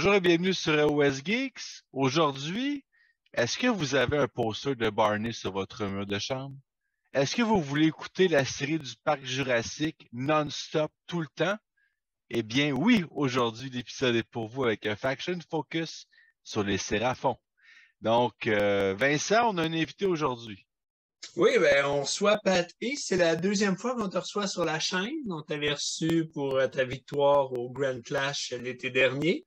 Bonjour et bienvenue sur OS Geeks. Aujourd'hui, est-ce que vous avez un poster de Barney sur votre mur de chambre? Est-ce que vous voulez écouter la série du parc Jurassique non-stop tout le temps? Eh bien oui, aujourd'hui l'épisode est pour vous avec un Faction Focus sur les Séraphons. Donc, Vincent, on a un invité aujourd'hui. Oui, on reçoit Pat et c'est la deuxième fois qu'on te reçoit sur la chaîne. On t'avait reçu pour ta victoire au Grand Clash l'été dernier.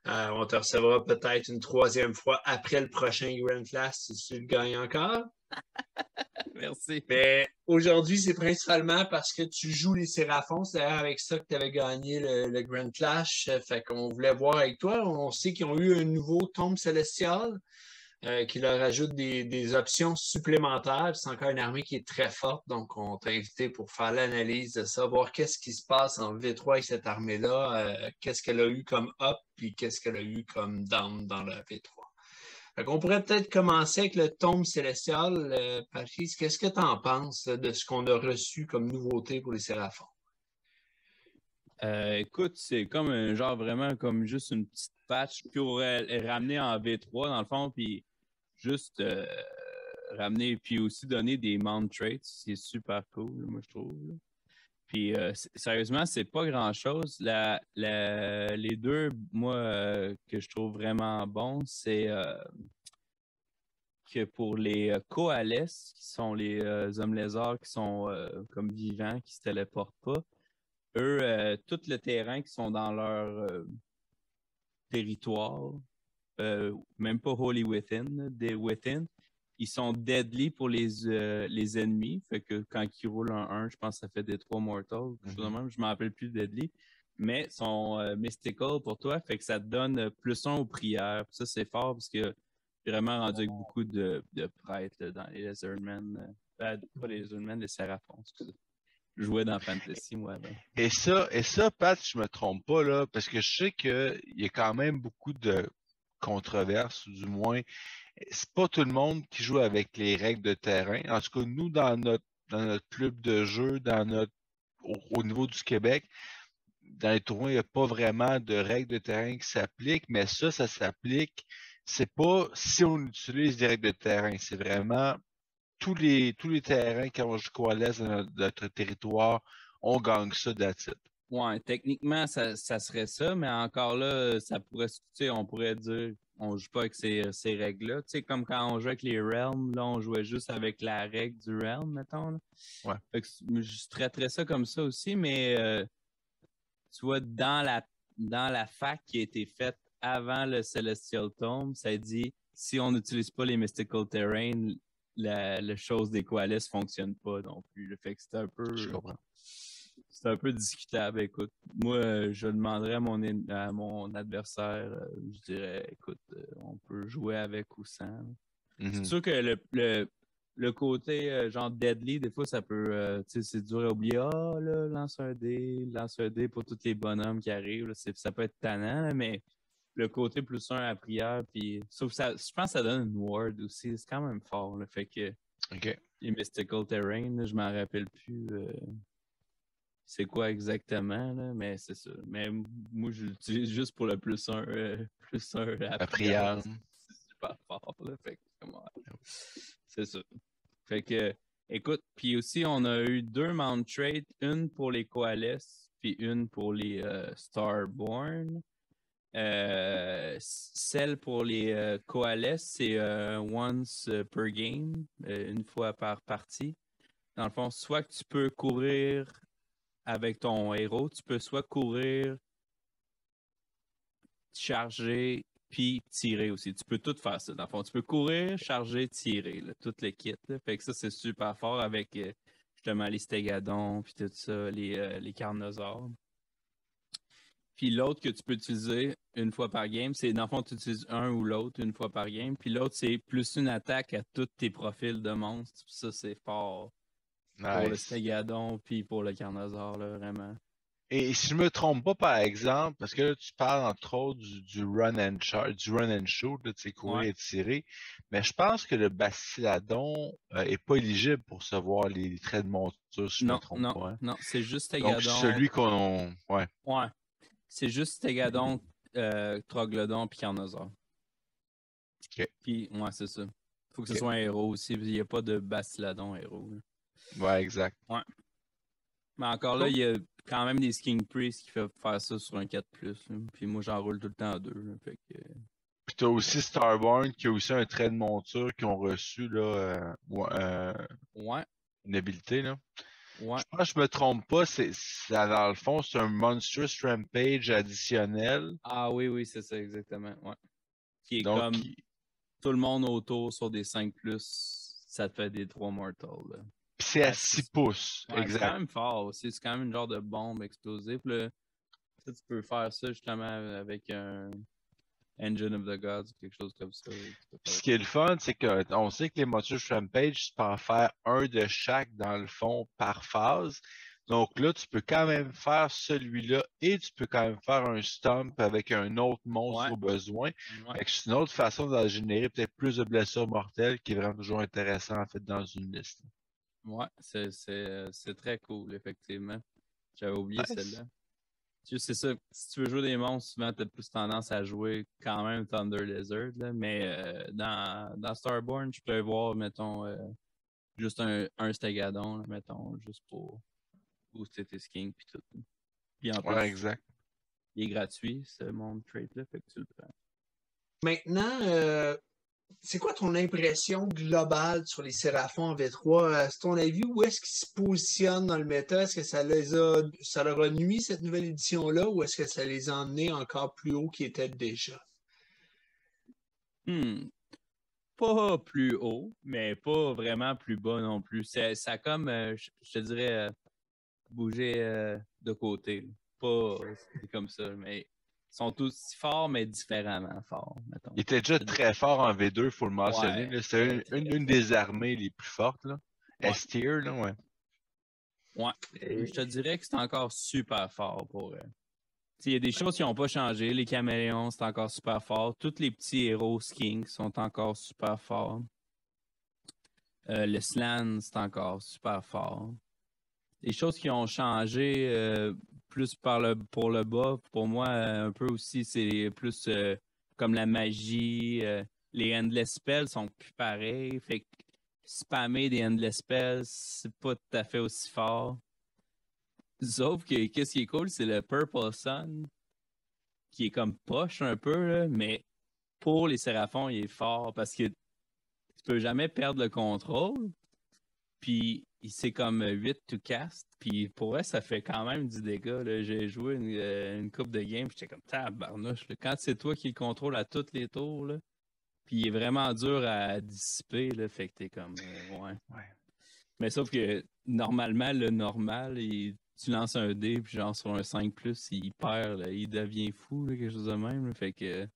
On te recevra peut-être une troisième fois après le prochain Grand Clash si tu le gagnes encore. Merci. Mais aujourd'hui, c'est principalement parce que tu joues les Séraphons. C'est d'ailleurs avec ça que tu avais gagné le Grand Clash. Fait qu'on voulait voir avec toi. On sait qu'ils ont eu un nouveau tombe célestial. Qui leur ajoute des options supplémentaires. C'est encore une armée qui est très forte, donc on t'a invité pour faire l'analyse de ça, voir qu'est-ce qui se passe en V3 avec cette armée-là, qu'est-ce qu'elle a eu comme up, puis qu'est-ce qu'elle a eu comme down dans la V3. Fait qu'on pourrait peut-être commencer avec le tombe célestial. Patrice, qu'est-ce que tu en penses de ce qu'on a reçu comme nouveauté pour les Séraphons? Écoute, c'est comme un genre vraiment comme juste une petite patch pour ramener en V3 dans le fond, puis juste ramener, puis aussi donner des mount traits. C'est super cool, moi, je trouve. Là. Puis, sérieusement, c'est pas grand-chose. Les deux, moi, que je trouve vraiment bons, c'est que pour les Koales, qui sont les hommes lézards qui sont comme vivants, qui se téléportent pas, eux, tout le terrain qui sont dans leur territoire, même pas Holy Within, des Within, ils sont deadly pour les ennemis. Fait que quand ils roulent un 1, je pense que ça fait des 3 mortals. Même, je ne m'en rappelle plus deadly. Mais sont mystical pour toi. Fait que ça te donne plus 1 aux prières. Ça, c'est fort parce que vraiment rendu avec beaucoup de prêtres là, dans les Lizardmen. Pas les Lizardmen, les Séraphons, excusez. Je jouais dans Fantasy, moi. Là. Et ça, Pat, je me trompe pas, là, parce que je sais qu'il y a quand même beaucoup de controverses, ou du moins, c'est pas tout le monde qui joue avec les règles de terrain. En tout cas, nous, dans notre club de jeu, au niveau du Québec, dans les tournois, il n'y a pas vraiment de règles de terrain qui s'appliquent, mais ça s'applique. C'est pas si on utilise des règles de terrain, c'est vraiment tous les terrains qui ont jusqu'à l'est de notre territoire, on gagne ça d'attitude. Ouais, techniquement, ça serait ça, mais encore là, ça pourrait, tu sais, on pourrait dire, on joue pas avec ces règles-là. Tu sais, comme quand on joue avec les Realms, là, on jouait juste avec la règle du Realm, mettons. Là. Ouais. Fait que je traiterais ça comme ça aussi, mais tu vois, dans la fac qui a été faite avant le Celestial Tome, ça dit, si on n'utilise pas les Mystical Terrain, la chose des Koalas fonctionne pas non plus. Le fait que c'est un peu... Je comprends. C'est un peu discutable, écoute. Moi, je demanderais à mon adversaire, je dirais, écoute, on peut jouer avec ou sans. C'est sûr que le côté genre deadly, des fois, ça peut, tu sais, c'est dur à oublier. Ah, là, lance un dé pour tous les bonhommes qui arrivent. Là, ça peut être tannant, là, mais le côté plus 1 à prière, puis sauf ça, je pense que ça donne une ward aussi. C'est quand même fort. Là, fait que les Mystical Terrain, là, je m'en rappelle plus. C'est quoi exactement, là, mais c'est ça. Mais moi, je l'utilise juste pour le plus 1 à prière. C'est super fort, là. Fait que, c'est ça. Fait que, écoute, puis aussi, on a eu 2 mount traits, une pour les Koalas, puis une pour les Starborn. Celle pour les Koalas, c'est once per game, une fois par partie. Dans le fond, soit que tu peux courir avec ton héros, tu peux soit courir, charger, puis tirer aussi. Tu peux tout faire ça. Dans le fond, tu peux courir, charger, tirer, là, tout le kit. Là. Fait que ça, c'est super fort avec justement les stégadons, puis tout ça, les carnosaures. Puis l'autre que tu peux utiliser une fois par game, c'est dans le fond, tu utilises un ou l'autre une fois par game. Puis l'autre, c'est plus une attaque à tous tes profils de monstres. Puis ça, c'est fort. Nice. Pour le stégadon, puis pour le carnosaure, là, vraiment. Et si je me trompe pas, par exemple, parce que là, tu parles entre autres du run and shoot, tu sais, courir et tirer, mais je pense que le Bastiladon est pas éligible pour recevoir les traits de monture, si je me trompe pas. Hein. Non, c'est juste Stégadon. Donc, celui qu'on... Ouais. C'est juste Stégadon Troglodyte puis Carnosaur. OK. Puis, ouais, c'est ça. Faut que ce soit un héros aussi. Il n'y a pas de Bastiladon héros. Là. Ouais, exact. Ouais. Mais encore là, il y a quand même des Sking Priest qui peuvent faire ça sur un 4+. Là. Puis moi, j'en roule tout le temps à 2. Là. Fait que... Puis t'as aussi Starborn qui a aussi un trait de monture qui ont reçu là, ouais. une habilité. Là. Ouais. Je pense que je me trompe pas, dans le fond, c'est un Monstrous Rampage additionnel. Ah oui, c'est ça, exactement. Ouais. Qui est Donc, comme tout le monde autour sur des 5+, ça te fait des 3 Mortals. Là. Puis c'est à 6 pouces. Ouais, exact. C'est quand même fort aussi. C'est quand même une genre de bombe explosive. Là. Tu peux faire ça justement avec un Engine of the Gods ou quelque chose comme ça. Puis ce qui est le fun, c'est qu'on sait que les Monstrous Rampage, tu peux en faire un de chaque dans le fond par phase. Donc là, tu peux quand même faire celui-là et tu peux quand même faire un stomp avec un autre monstre au besoin. Ouais. C'est une autre façon de générer peut-être plus de blessures mortelles qui est vraiment toujours intéressant en fait dans une liste. Ouais, c'est très cool, effectivement. J'avais oublié celle-là. C'est ça, si tu veux jouer des monstres, souvent tu as plus tendance à jouer quand même Thunder Lizard, là, mais dans Starborn, tu peux voir, mettons, juste un Stegadon, là, mettons, juste pour booster tes skins puis tout. Puis en plus, exact. Il est gratuit, ce monde trait-là, fait que tu le prends. Maintenant, c'est quoi ton impression globale sur les Séraphons en V3? C'est ton avis, où est-ce qu'ils se positionnent dans le méta? Est-ce que ça leur a nuit cette nouvelle édition-là ou est-ce que ça les a emmenés encore plus haut qu'ils étaient déjà? Pas plus haut, mais pas vraiment plus bas non plus. Ça a comme, je te dirais, bougé de côté. Pas comme ça, mais ils sont tous forts, mais différemment forts, mettons. Il était déjà très fort en V2, il faut le mentionner. Ouais, c'est une des armées les plus fortes. Là. Ouais. S-tier, là, ouais. Ouais, je te dirais que c'est encore super fort pour eux. Il y a des choses qui n'ont pas changé. Les caméléons, c'est encore super fort. Tous les petits héros Sking sont encore super forts. Le Slan, c'est encore super fort. Les choses qui ont changé plus pour le bas, pour moi, un peu aussi, c'est plus comme la magie. Les Endless Spells sont plus pareils. Fait que spammer des Endless Spells, c'est pas tout à fait aussi fort. Sauf que qu'est-ce qui est cool, c'est le Purple Sun, qui est comme poche un peu, là, mais pour les Séraphons, il est fort parce que tu peux jamais perdre le contrôle. Puis c'est comme 8 to cast. Puis pour eux, ça fait quand même du dégât. Là. J'ai joué une coupe de game, puis j'étais comme tabarnouche. Quand c'est toi qui le contrôle à tous les tours, là, puis il est vraiment dur à dissiper, là, fait que t'es comme ouais. Mais sauf que normalement, le normal, tu lances un dé, puis genre sur un 5+, il perd, là, il devient fou, là, quelque chose de même. Là, fait que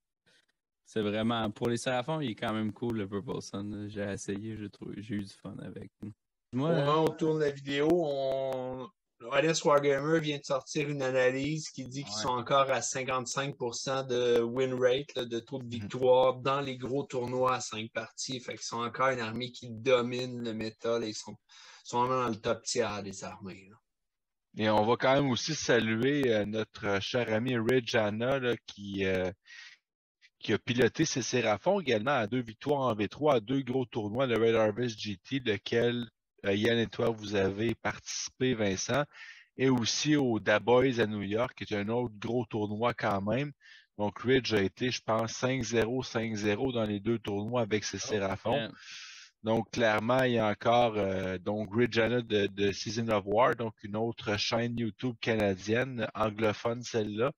c'est vraiment. Pour les Séraphons, il est quand même cool le Purple Sun. J'ai essayé, j'ai eu du fun avec. On tourne la vidéo, Honest Wargamer vient de sortir une analyse qui dit qu'ils sont encore à 55% de win rate, là, de taux de victoire dans les gros tournois à 5 parties. Fait qu'ils sont encore une armée qui domine le méta. Là, ils sont vraiment dans le top tiers des armées. Là. Et on va quand même aussi saluer notre cher ami Ridge Anna là, qui a piloté ses Séraphons également à 2 victoires en V3, à 2 gros tournois, le Red Harvest GT, lequel Yann et toi, vous avez participé, Vincent, et aussi au Da Boys à New York, qui est un autre gros tournoi quand même. Donc, Ridge a été, je pense, 5-0, 5-0 dans les 2 tournois avec ses Séraphons. Yeah. Donc, clairement, il y a encore donc Ridge Anna de Season of War, donc une autre chaîne YouTube canadienne, anglophone celle-là,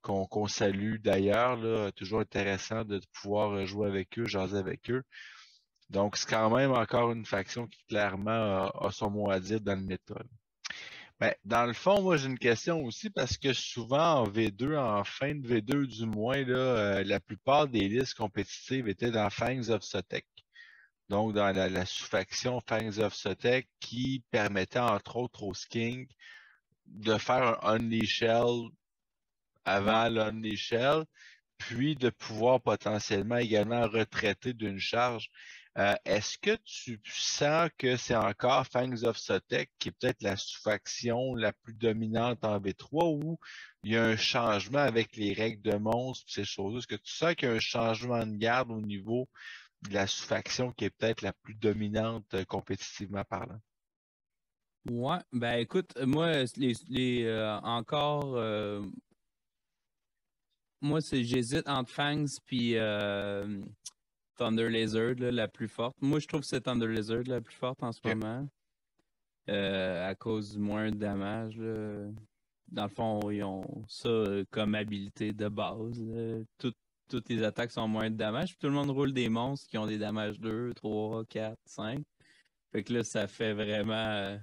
qu'on salue d'ailleurs. Toujours intéressant de pouvoir jouer avec eux, jaser avec eux. Donc, c'est quand même encore une faction qui clairement a son mot à dire dans le méta. Ben, dans le fond, moi j'ai une question aussi parce que souvent en V2, en fin de V2 du moins, là, la plupart des listes compétitives étaient dans Fangs of Sotek. Donc, dans la sous-faction Fangs of Sotek qui permettait entre autres aux Sking de faire un Unleash Shell avant l'Unleash Shell. puis de pouvoir potentiellement également retraiter d'une charge. Est-ce que tu sens que c'est encore Fangs of Sotek qui est peut-être la sous-faction la plus dominante en V3 ou il y a un changement avec les règles de monstres et ces choses-là? Est-ce que tu sens qu'il y a un changement de garde au niveau de la sous-faction qui est peut-être la plus dominante compétitivement parlant? Ouais, ben écoute, moi, encore, moi, j'hésite entre Fangs puis Thunder Lizard, là, la plus forte. Moi, je trouve que c'est Thunder Lizard la plus forte en ce moment. À cause du moins de damage. Là. Dans le fond, ils ont ça comme habilité de base. Toutes les attaques sont moins de damage. Puis tout le monde roule des monstres qui ont des damages 2, 3, 4, 5. Fait que là, ça fait vraiment.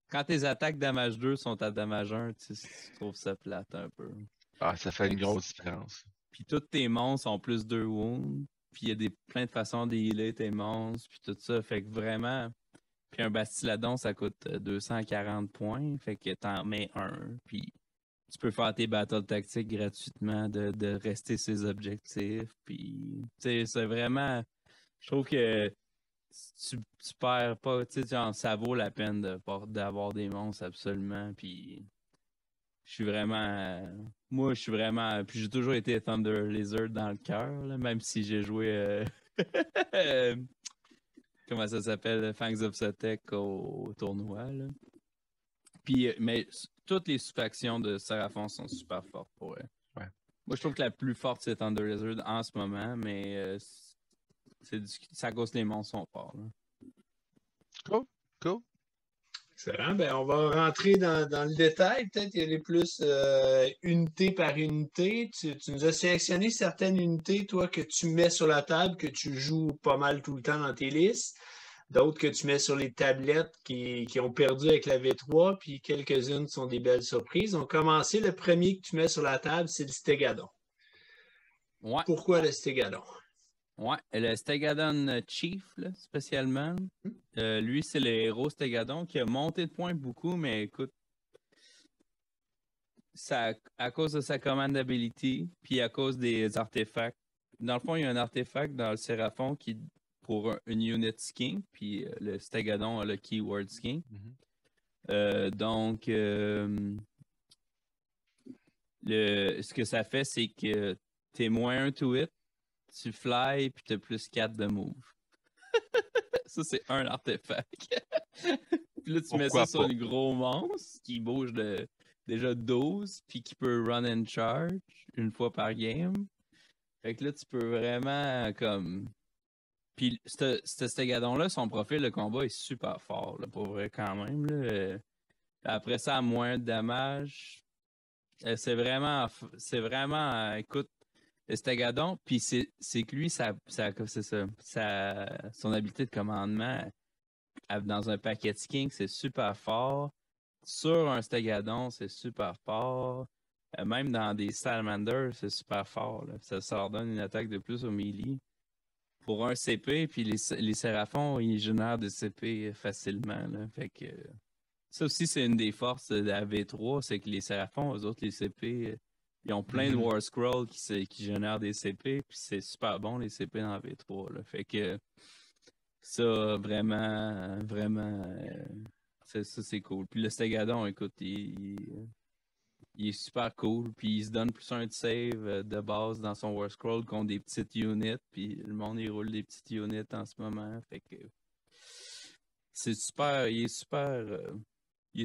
Quand tes attaques damage 2 sont à damage 1, tu trouves ça plate un peu. Ah, ça fait une grosse différence. Puis tous tes monstres ont plus 2 wounds. Puis il y a plein de façons de healer tes monstres. Puis tout ça. Fait que vraiment. Puis un Bastiladon, ça coûte 240 points. Fait que t'en mets un. Puis tu peux faire tes battles tactiques gratuitement, de rester ses objectifs. Puis, tu sais, c'est vraiment. Je trouve que tu perds pas. Tu sais, genre, ça vaut la peine d'avoir des monstres absolument. Puis, je suis vraiment. Moi, je suis vraiment. Puis, j'ai toujours été Thunder Lizard dans le cœur, même si j'ai joué. Comment ça s'appelle? Fangs of Sotek au tournoi. Là. Puis, mais toutes les sous-factions de Seraphon sont super fortes pour eux. Ouais. Moi, je trouve que la plus forte, c'est Thunder Lizard en ce moment, mais ça cause les monstres sont forts. Là. Cool. Excellent. Ben, on va rentrer dans le détail. Peut-être y aller plus unité par unité. Tu nous as sélectionné certaines unités, toi, que tu mets sur la table, que tu joues pas mal tout le temps dans tes listes. D'autres que tu mets sur les tablettes qui ont perdu avec la V3, puis quelques-unes sont des belles surprises. On va commencer. Le premier que tu mets sur la table, c'est le Stégadon. Ouais. Pourquoi le Stégadon? Ouais, le Stégadon Chief, là, spécialement. Lui, c'est le héros Stégadon qui a monté de points beaucoup, mais écoute, ça, à cause de sa command ability, puis à cause des artefacts. Dans le fond, il y a un artefact dans le Séraphon qui pour une unit skin, puis le Stégadon a le keyword skin. Donc, ce que ça fait, c'est que t'es moins 1 to hit, tu fly, puis t'as plus 4 de move. Ça, c'est un artefact. Puis là, tu mets ça sur le gros monstre qui bouge déjà 12, puis qui peut run and charge une fois par game. Fait que là, tu peux vraiment comme... Puis, ce Stégadon-là, son profil de combat est super fort, là, pour vrai, quand même. Là. Après ça, à moins de damage, c'est vraiment, écoute, le Stégadon, puis c'est que lui, c'est ça, son habilité de commandement dans un paquet de king, c'est super fort. Sur un Stégadon, c'est super fort. Même dans des Salamanders, c'est super fort. Là. Ça leur donne une attaque de plus au melee. Pour un CP, puis les Séraphons, ils génèrent des CP facilement. Là. Fait que ça aussi, c'est une des forces de la V3, c'est que les Séraphons, eux autres, les CP, ils ont plein de War Scrolls qui génèrent des CP, puis c'est super bon, les CP dans la V3. Là. Fait que ça, vraiment, ça, c'est cool. Puis le Stégadon, écoute, il est super cool, puis il se donne plus un de save de base dans son War Scroll contre des petites units, puis le monde, il roule des petites units en ce moment. Fait que c'est super, il est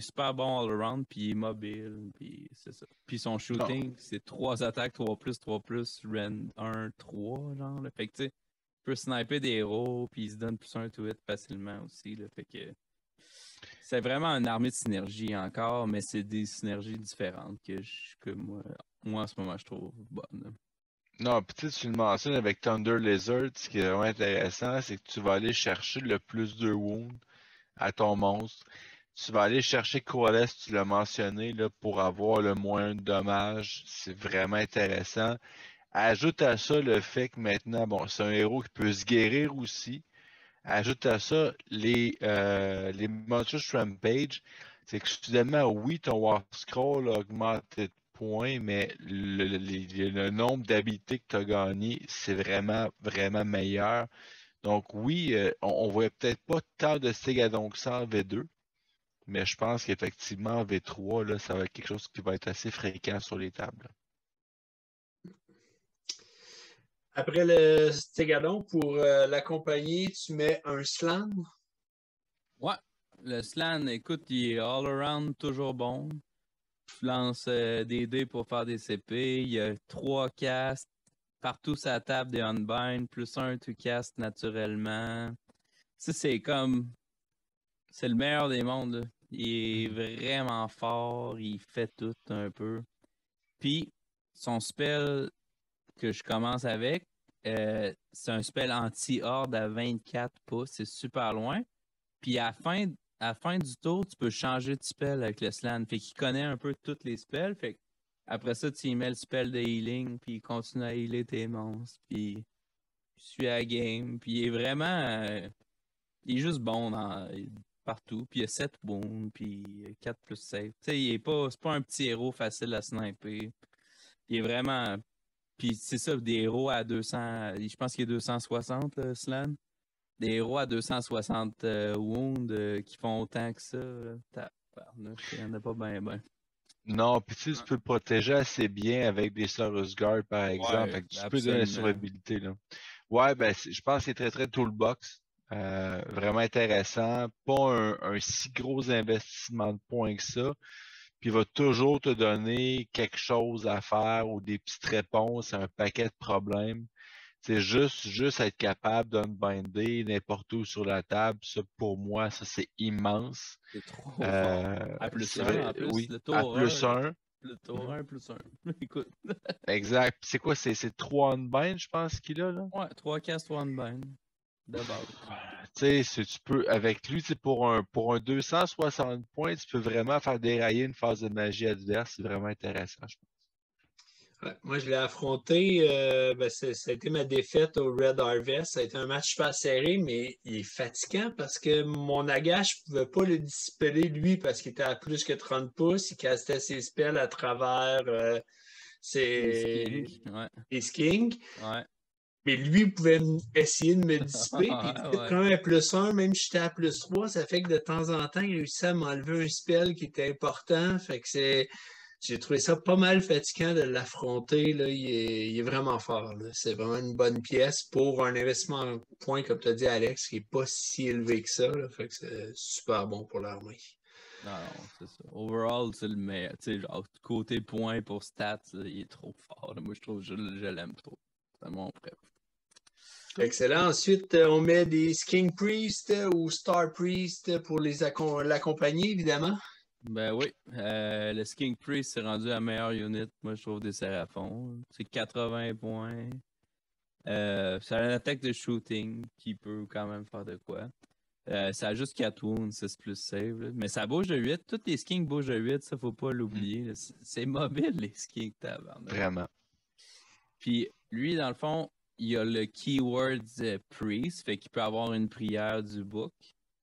super bon all-around, puis il est mobile, puis c'est ça. Puis son shooting, c'est 3 attaques, 3+, rend 1, 3, genre. Là. Fait que, tu sais, il peut sniper des héros, puis il se donne plus un to hit facilement aussi. Là. Fait que c'est vraiment une armée de synergie encore, mais c'est des synergies différentes que moi, en ce moment, je trouve bonnes. Là. Non, puis tu le mentionnes avec Thunder Lizard, ce qui est vraiment intéressant, c'est que tu vas aller chercher le plus de wounds à ton monstre. Tu vas aller chercher Coalesce, tu l'as mentionné, là, pour avoir le moins de dommages. C'est vraiment intéressant. Ajoute à ça le fait que maintenant, bon, c'est un héros qui peut se guérir aussi. Ajoute à ça les Monstrous Rampage. C'est que soudainement, oui, ton War Scroll a augmenté de points, mais le nombre d'habilités que tu as gagné, c'est vraiment, vraiment meilleur. Donc oui, on ne voit peut-être pas tant de Stegadon que ça en V2, mais je pense qu'effectivement, en V3, là, ça va être quelque chose qui va être assez fréquent sur les tables. Après le Stegadon, pour l'accompagner, tu mets un slam? Ouais, le slan, écoute, il est all around toujours bon. Tu lances des dés pour faire des CP. Il y a 3 casts. Partout sur la table des unbind. Plus 1, tu castes naturellement. Ça, c'est comme... C'est le meilleur des mondes, là. Il est vraiment fort. Il fait tout un peu. Puis, son spell que je commence avec, c'est un spell anti-horde à 24 pouces. C'est super loin. Puis à la fin du tour, tu peux changer de spell avec le slan. Fait qu'il connaît un peu tous les spells. Fait après ça, tu y mets le spell de healing, puis il continue à healer tes monstres. Puis il suit la game. Puis il est vraiment... il est juste bon partout. Puis il y a 7 wounds, puis 4 plus save. Tu sais, c'est pas un petit héros facile à sniper. Il est vraiment... Puis c'est ça, des héros à 200... Je pense qu'il est 260, Slan. Des héros à 260 wounds qui font autant que ça. Il n'y en a pas bien, ben. Non, puis tu peux le protéger assez bien avec des Saurus Guard, par exemple. Fait que tu peux donner la survivabilité, là. Ouais, ben, je pense que c'est très, très toolbox. Vraiment intéressant. Pas un si gros investissement de points que ça. Puis il va toujours te donner quelque chose à faire ou des petites réponses à un paquet de problèmes. C'est juste être capable d'unbinder n'importe où sur la table. Ça, pour moi, ça, c'est immense. C'est trop fort. À plus 1, en plus. Oui, le tour à plus 1. Le tour 1, plus 1. Écoute. Exact. C'est quoi? C'est 3 unbind, je pense qu'il a, là? Ouais, 3 casts, 3 unbind. De base. Tu sais, tu peux, avec lui, pour un 260 points, tu peux vraiment faire dérailler une phase de magie adverse. C'est vraiment intéressant, je pense. Ouais, moi, je l'ai affronté. Ça a été ma défaite au Red Harvest. Ça a été un match super serré, mais il est fatigant parce que mon Nagash ne pouvait pas le dissipeler, lui, parce qu'il était à plus que 30 pouces. Il castait ses spells à travers ses skinks. Ouais. Mais lui pouvait essayer de me dissiper. Puis quand même à plus 1, même si j'étais à plus 3, ça fait que de temps en temps, il réussissait à m'enlever un spell qui était important. Fait que j'ai trouvé ça pas mal fatigant de l'affronter. Là. Il est vraiment fort. Là. C'est vraiment une bonne pièce pour un investissement en points, comme tu as dit, Alex, qui n'est pas si élevé que ça. Là. Fait que c'est super bon pour l'armée. Non, c'est ça. Overall, c'est le meilleur. Tu sais, genre, côté points pour stats, il est trop fort. Là. Moi, je trouve je l'aime trop. C'est mon préf. Excellent. Ensuite, on met des Skin Priest ou Star Priest pour l'accompagner, évidemment. Ben oui. Le Skink Priest s'est rendu à la meilleure unit, moi, je trouve, des Séraphons. C'est 80 points. Ça a une attaque de shooting qui peut quand même faire de quoi. Ça a juste 4 wounds, 6 plus save. Là. Mais ça bouge de 8. Tous les skinks bougent de 8, ça faut pas l'oublier. C'est mobile, les skinks, tabarnak. Vraiment. Puis lui, dans le fond, il a le keyword priest, fait qu'il peut avoir une prière du book,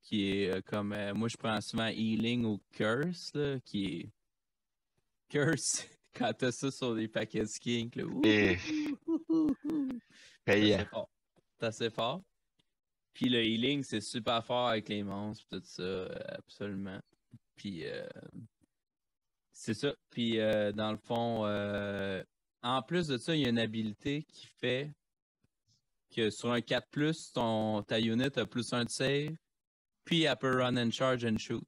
qui est comme... moi, je prends souvent healing ou curse, là, qui est... Curse, quand t'as ça sur des paquets de skinks, là. Payant. C'est assez fort. Puis le healing, c'est super fort avec les monstres, tout ça, absolument. Puis c'est ça. Puis dans le fond, en plus de ça, il y a une habilité qui fait que sur un 4+, ta unit a plus 1 de save, puis elle peut run and charge and shoot.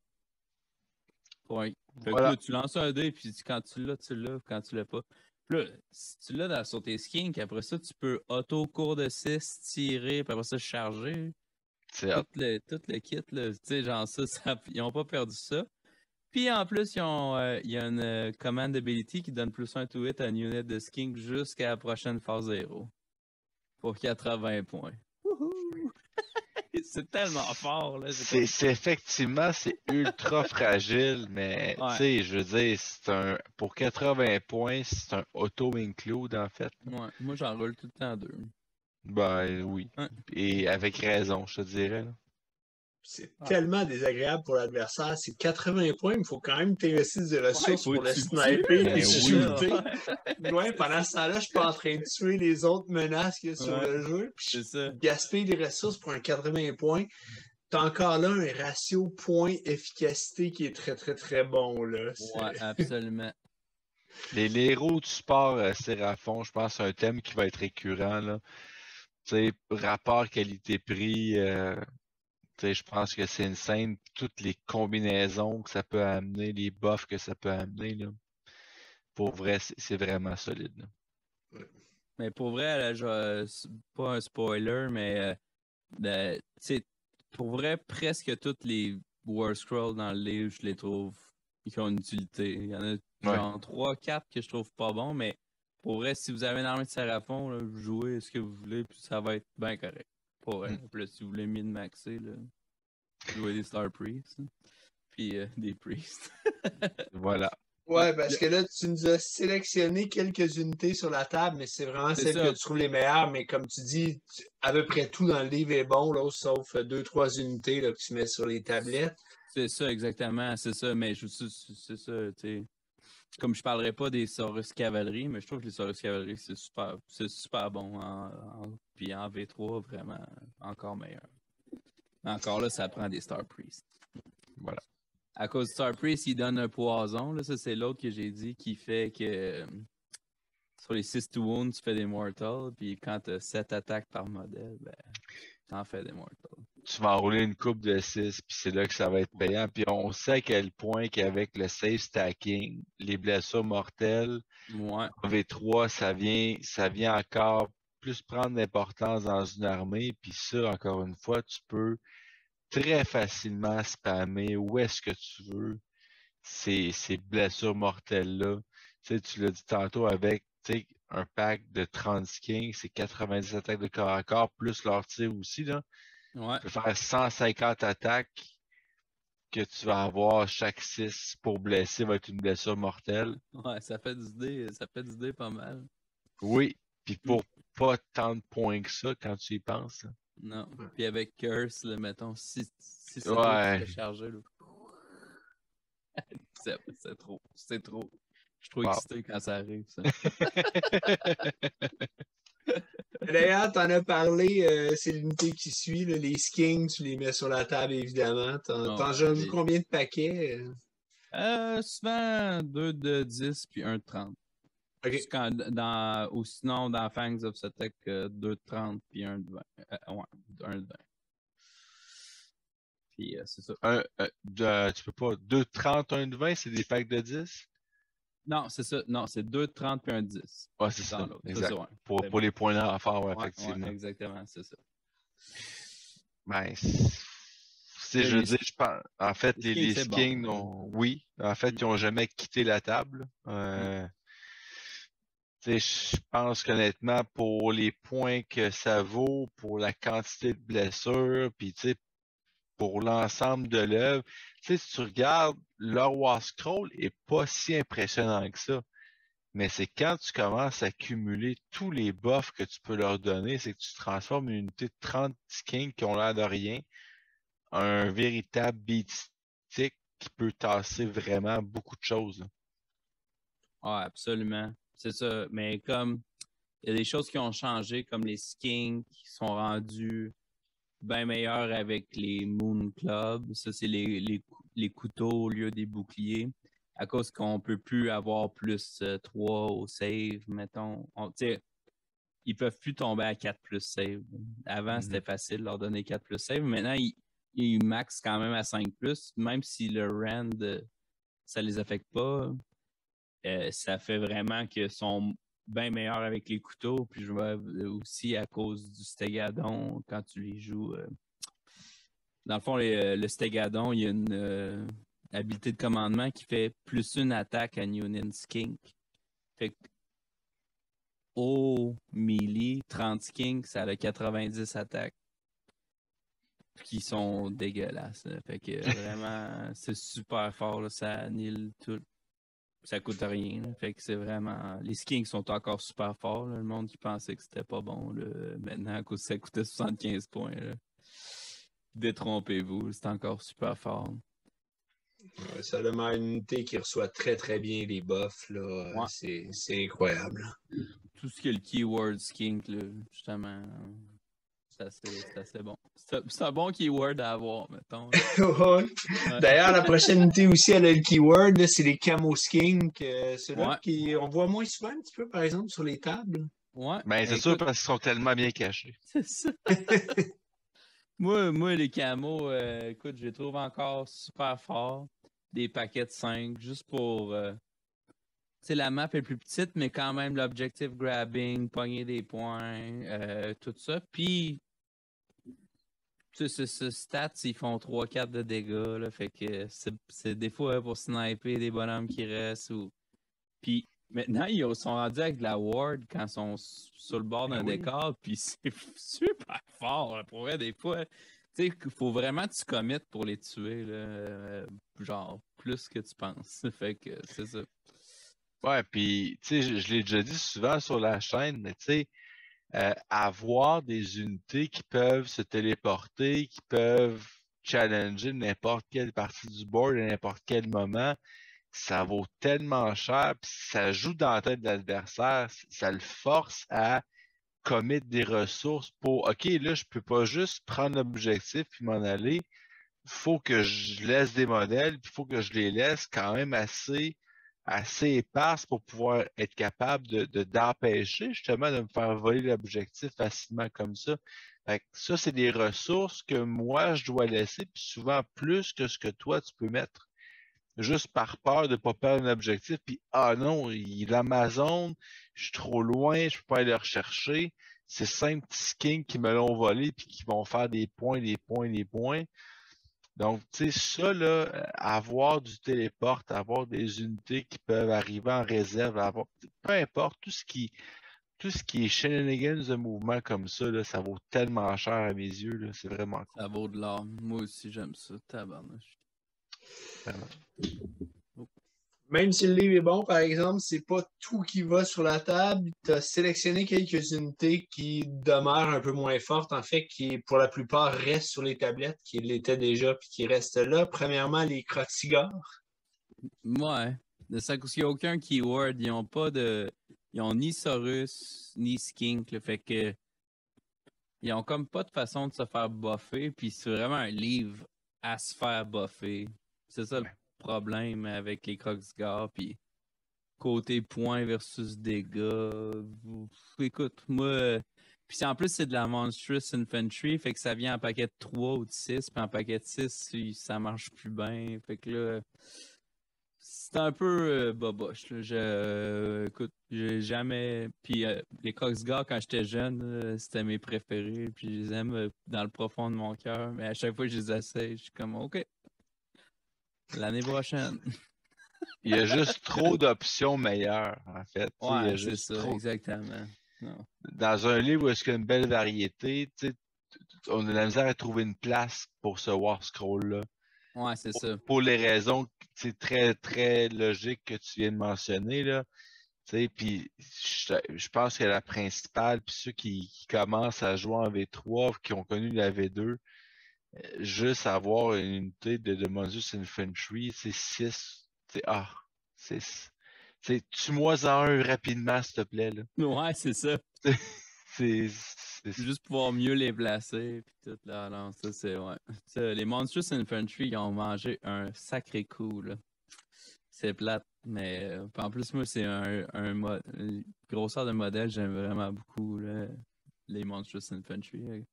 Point. Fait que là, tu lances un dé, puis quand tu l'as, tu l'as. Quand tu l'as pas. Puis là, si tu l'as sur tes skinks, après ça, tu peux auto-cours de 6, tirer, puis après ça, charger. Tout le kit, là, tu sais, genre ça, ils n'ont pas perdu ça. Puis en plus, il y a une command ability qui donne plus 1 to hit à une unit de skink jusqu'à la prochaine phase 0. Pour 80 points. C'est tellement fort, là. Effectivement, c'est ultra fragile, mais tu sais, je veux dire, pour 80 points, c'est un auto-include, en fait. Ouais, moi j'en roule tout le temps 2. Ben oui. Et avec raison, je te dirais. Là. C'est tellement désagréable pour l'adversaire. C'est 80 points, mais il faut quand même t'investir des ressources pour le sniper et le shooter. Ouais, pendant ce temps-là, je suis pas en train de tuer les autres menaces qu'il y a sur le jeu. Puis je gaspille des ressources pour un 80 points. T'as encore là un ratio point-efficacité qui est très, très, très bon. Là. Ouais, absolument. Les héros du sport Séraphon, je pense que c'est un thème qui va être récurrent. Là. Rapport qualité-prix, je pense que c'est une scène, toutes les combinaisons que ça peut amener, les buffs que ça peut amener. Là. Pour vrai, c'est vraiment solide. Là. Mais pour vrai, là, pas un spoiler, mais pour vrai, presque toutes les War Scrolls dans le livre, je les trouve qui ont une utilité. Il y en a genre 3-4 que je trouve pas bons, mais pour vrai, si vous avez une armée de Séraphon, là, vous jouez ce que vous voulez, puis ça va être bien correct. Pour vrai. Puis là, si vous voulez min-maxer, jouez des Star Priests, puis des Priests. Voilà. Ouais, parce que là, tu nous as sélectionné quelques unités sur la table, mais c'est vraiment celles que tu trouves les meilleures. Mais comme tu dis, à peu près tout dans le livre est bon, là, sauf 2-3 unités là, que tu mets sur les tablettes. C'est ça, exactement. C'est ça. Mais c'est ça, tu sais. Comme je parlerai pas des Saurus Cavalerie, mais je trouve que les Saurus Cavalerie, c'est super bon. Puis en V3, vraiment, encore meilleur. Mais encore là, ça prend des Star Priests. Voilà. À cause de Star Priest, il donne un poison. Là, ça, c'est l'autre que j'ai dit qui fait que sur les 6 to wound, tu fais des mortals. Puis quand tu as 7 attaques par modèle, ben, tu en fais des mortals. Tu vas enrouler une coupe de 6, puis c'est là que ça va être payant. Puis on sait à quel point qu'avec le save stacking, les blessures mortelles, V3, ça vient encore plus prendre d'importance dans une armée. Puis ça, encore une fois, tu peux très facilement spammer où est-ce que tu veux ces blessures mortelles-là. Tu l'as dit tantôt avec un pack de 30 skins, c'est 90 attaques de corps à corps, plus leur tir aussi. Là. Ouais. Tu peux faire 150 attaques que tu vas avoir chaque 6 pour blesser va être une blessure mortelle. Ouais, ça fait du dé pas mal. Oui, puis pour pas tant de points que ça quand tu y penses. Là. Non. Puis avec Curse, là, mettons, si c'est ouais. chargé, là. c'est trop. C'est trop. Je suis trop excité quand ça arrive, ça. D'ailleurs, t'en as parlé, c'est l'unité qui suit, là, les skins, tu les mets sur la table, évidemment. T'en joues combien de paquets? Souvent 2 de 10 puis 1 de 30. Okay. Ou sinon, dans Fangs of Sotek, 2 de 30 puis 1 de 20. Ouais, 1 de 20. Puis c'est ça. Tu peux pas. 2 de 30, 1 de 20, c'est des packs de 10? Non, c'est ça. Non, c'est 2 de 30 puis 1 de 10. Ouais, c'est ça. Exact. Pour les points d'enfant, ouais, effectivement. Ouais, exactement, c'est ça. Ben, je veux dire, je pense, en fait, les skins, oui, en fait, ils n'ont jamais quitté la table. Je pense qu'honnêtement, pour les points que ça vaut, pour la quantité de blessures, puis pour l'ensemble de l'œuvre, si tu regardes, leur War Scroll est pas si impressionnant que ça. Mais c'est quand tu commences à cumuler tous les buffs que tu peux leur donner, c'est que tu transformes une unité de 30 skins qui ont l'air de rien, un véritable beat stick qui peut tasser vraiment beaucoup de choses. Ah, absolument. C'est ça. Mais comme il y a des choses qui ont changé, comme les skins qui sont rendus bien meilleurs avec les Moon Club. Ça, c'est les couteaux au lieu des boucliers. À cause qu'on peut plus avoir plus 3 au save, mettons. Ils peuvent plus tomber à 4 plus save. Avant, c'était facile de leur donner 4 plus save. Maintenant, ils max quand même à 5 plus. Même si le rand, ça les affecte pas, ça fait vraiment qu'ils sont bien meilleurs avec les couteaux. Puis je vois aussi à cause du Stégadon, quand tu les joues. Dans le fond, le Stégadon, il y a une habilité de commandement qui fait plus une attaque à Newnin Skink. Fait que au melee, 30 Skink, ça a 90 attaques. Qui sont dégueulasses. Là. Fait que vraiment, c'est super fort. Là, ça annule tout. Ça coûte rien. Là. Fait que c'est vraiment. Les skins sont encore super forts. Là. Le monde qui pensait que c'était pas bon. Là. Maintenant, à cause ça coûtait 75 points. Là. détrompez-vous, c'est encore super fort. Ça demande une unité qui reçoit très très bien les buffs. Là. Ouais. C'est incroyable. Tout ce qui est le keyword skink, là, justement, c'est assez bon. C'est un bon keyword à avoir, mettons. Ouais. D'ailleurs, la prochaine unité aussi, elle a le keyword, là, c'est les camo skink. Ceux-là on voit moins souvent un petit peu, par exemple, sur les tables. Ouais. Ben, c'est sûr parce qu'ils sont tellement bien cachés. C'est ça. moi, les camos, écoute, je les trouve encore super forts. Des paquets de 5, juste pour... tu sais, la map est plus petite, mais quand même, l'objective grabbing, pogner des points, tout ça. Puis, tu sais, ce stats, ils font 3-4 de dégâts, là, fait que c'est des fois pour sniper des bonhommes qui restent. Puis, maintenant, ils sont rendus avec de la ward quand ils sont sur le bord d'un décor, puis c'est super fort, là, pour vrai, des fois. Tu sais, il faut vraiment que tu commettes pour les tuer, là, genre, plus que tu penses. Fait que c'est ça. Ouais, puis, tu sais, je l'ai déjà dit souvent sur la chaîne, mais tu sais, avoir des unités qui peuvent se téléporter, qui peuvent challenger n'importe quelle partie du board à n'importe quel moment, ça vaut tellement cher, puis ça joue dans la tête de l'adversaire, ça le force à commettre des ressources pour, OK, là, je peux pas juste prendre l'objectif puis m'en aller, faut que je laisse des modèles, puis il faut que je les laisse quand même assez éparses pour pouvoir être capable d'empêcher justement de me faire voler l'objectif facilement comme ça. Fait que ça, c'est des ressources que moi, je dois laisser, puis souvent plus que ce que toi, tu peux mettre. Juste par peur de ne pas perdre un objectif, puis ah non, il Amazon, je suis trop loin, je peux pas aller le rechercher. C'est 5 petits skins qui me l'ont volé, puis qui vont faire des points, des points, des points. Donc, tu sais, ça, là, avoir du téléporte, avoir des unités qui peuvent arriver en réserve, avoir, peu importe, tout ce qui est shenanigans de mouvement comme ça, là, ça vaut tellement cher à mes yeux, là, c'est vraiment cool. Ça vaut de l'or. Moi aussi, j'aime ça, tabarnouche. Vraiment. Même si le livre est bon, par exemple, c'est pas tout qui va sur la table. Tu as sélectionné quelques unités qui demeurent un peu moins fortes, en fait, qui, pour la plupart, restent sur les tablettes, qui l'étaient déjà, puis qui restent là. Premièrement, les croque-cigares. Ouais. De ça, parce qu'il n'y a aucun keyword. Ils ont pas de. Ils ont ni Saurus, ni Skink. Fait que. Ils ont comme pas de façon de se faire buffer. Puis c'est vraiment un livre à se faire buffer. C'est ça le problème avec les croque-cigares. Puis côté points versus dégâts. Écoute, moi. Puis en plus, c'est de la Monstrous Infantry. Fait que ça vient en paquet de 3 ou de 6. Puis en paquet de 6, ça marche plus bien. Fait que là. C'est un peu boboche. Là. Écoute, j'ai jamais. Puis les Crocs-Gars, quand j'étais jeune, c'était mes préférés. Puis je les aime dans le profond de mon cœur. Mais à chaque fois que je les essaye, je suis comme OK. L'année prochaine. Il y a juste trop d'options meilleures, en fait. Ouais, il y a c'est juste ça, trop. exactement. Non. Dans un livre où est-ce qu'il y a une belle variété, on a de la misère à trouver une place pour ce War Scroll-là. Ouais, c'est ça. Pour les raisons très, très logiques que tu viens de mentionner, là. Puis je pense que la principale, puis ceux qui commencent à jouer en V3, qui ont connu la V2, juste avoir une unité de Monstrous Infantry, c'est 6. Tue-moi-en un rapidement, s'il te plaît. Là. Ouais, c'est ça. c'est Juste pouvoir mieux les placer. Puis tout, là. Non, ça, c'est. Ouais. Ça, les Monstrous Infantry, ils ont mangé un sacré coup, là. C'est plate, mais en plus, moi, c'est une grosseur de modèle, j'aime vraiment beaucoup là, les Monstrous Infantry.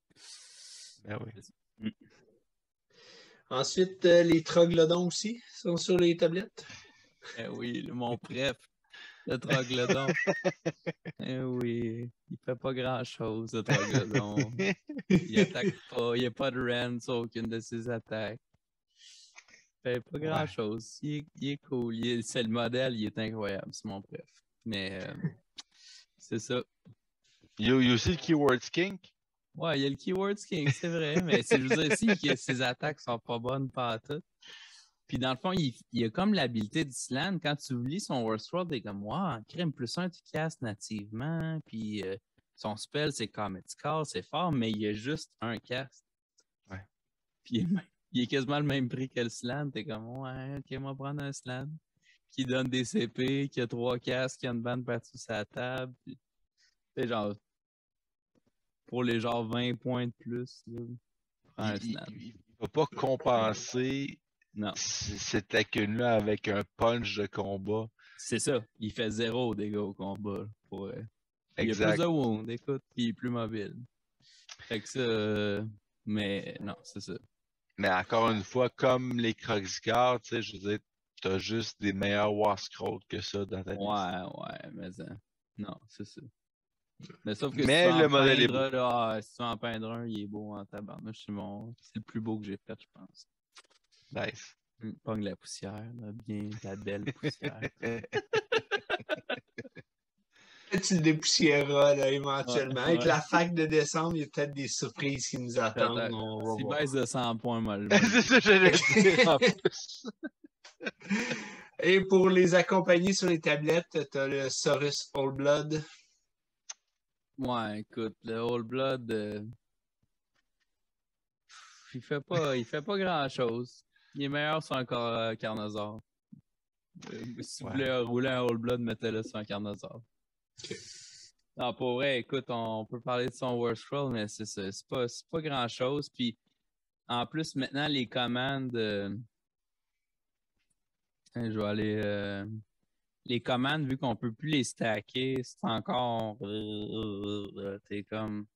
Ben oui. Ensuite, les troglodytes aussi sont sur les tablettes. Eh oui, mon préf, le troglodyte. Eh oui, il fait pas grand-chose, le troglodyte. Il attaque pas, il n'y a pas de rend sur aucune de ses attaques. Il fait pas grand-chose. Il est cool. C'est le modèle, il est incroyable, c'est mon préf. Mais c'est ça. Il y a aussi le Keyword Skink. Ouais, il y a le Keyword King, c'est vrai, mais c'est juste aussi que ses attaques sont pas bonnes pas tout. Puis dans le fond, il a comme l'habilité d'Island. Quand tu lis son World Scroll, t'es comme, wow, crème plus un, tu castes nativement. Puis son spell, c'est Comet Scar, c'est fort, mais il y a juste un cast. Ouais. Puis il est quasiment le même prix que le slam. T'es comme, ouais, ok, on va prendre un slam. Qui donne des CP, qui a 3 casques, qui a une bande partout sur la table. Puis, c'est genre, pour les genre 20 points de plus, là, prends un slam. Il ne va pas compenser cette lacune-là avec un punch de combat. C'est ça. Il fait 0 dégâts au combat. Il a plus Exact. de wounds, écoute, puis il est plus mobile. Fait que ça... mais non, c'est ça. Mais encore une fois, comme les Croxicar, tu sais, je veux dire, t'as juste des meilleurs War Scrolls que ça dans ta liste. Ouais, mais ça... Non, c'est ça. Mais sauf que mais si le modèle est beau. Là, si tu en peindre un, il est beau en tabarnouche. C'est le plus beau que j'ai fait, je pense. Nice. Pogne la poussière, là, bien la belle poussière. Tu le dépoussiéreras là, éventuellement. Avec la fac de décembre, il y a peut-être des surprises qui nous attendent. S'il baisse de 100 points, moi, c'est ça, j'allais dire en plus. Et pour les accompagner sur les tablettes, tu as le Saurus Old Blood. Ouais, écoute, le Old Blood, il fait pas grand-chose. Il est meilleur sur un Carnosaur. Si vous voulez rouler un Old Blood, mettez-le sur un Carnosaur. Okay. Non, pour vrai, écoute, on peut parler de son War Scroll, mais c'est ça. C'est pas grand-chose. Puis, en plus, maintenant, les commandes... je vais aller... les commandes, vu qu'on peut plus les stacker, c'est encore... T'es comme...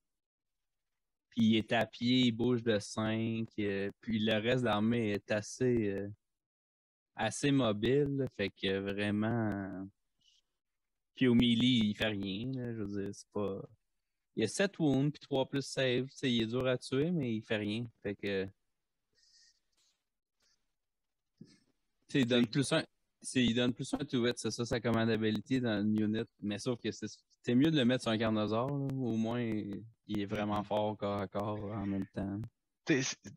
Puis il est à pied, il bouge de 5. Puis le reste de l'armée est assez mobile. Fait que vraiment... Puis au melee, il fait rien. Là, je veux dire, c'est pas... Il y a 7 wounds, puis 3 plus save. T'sais, il est dur à tuer, mais il fait rien. Fait que... Il donne plus un... il donne plus un to hit, c'est ça sa commandability dans une unit. Mais sauf que c'est mieux de le mettre sur un Carnosaur. Là. Au moins, il est vraiment fort corps à corps en même temps.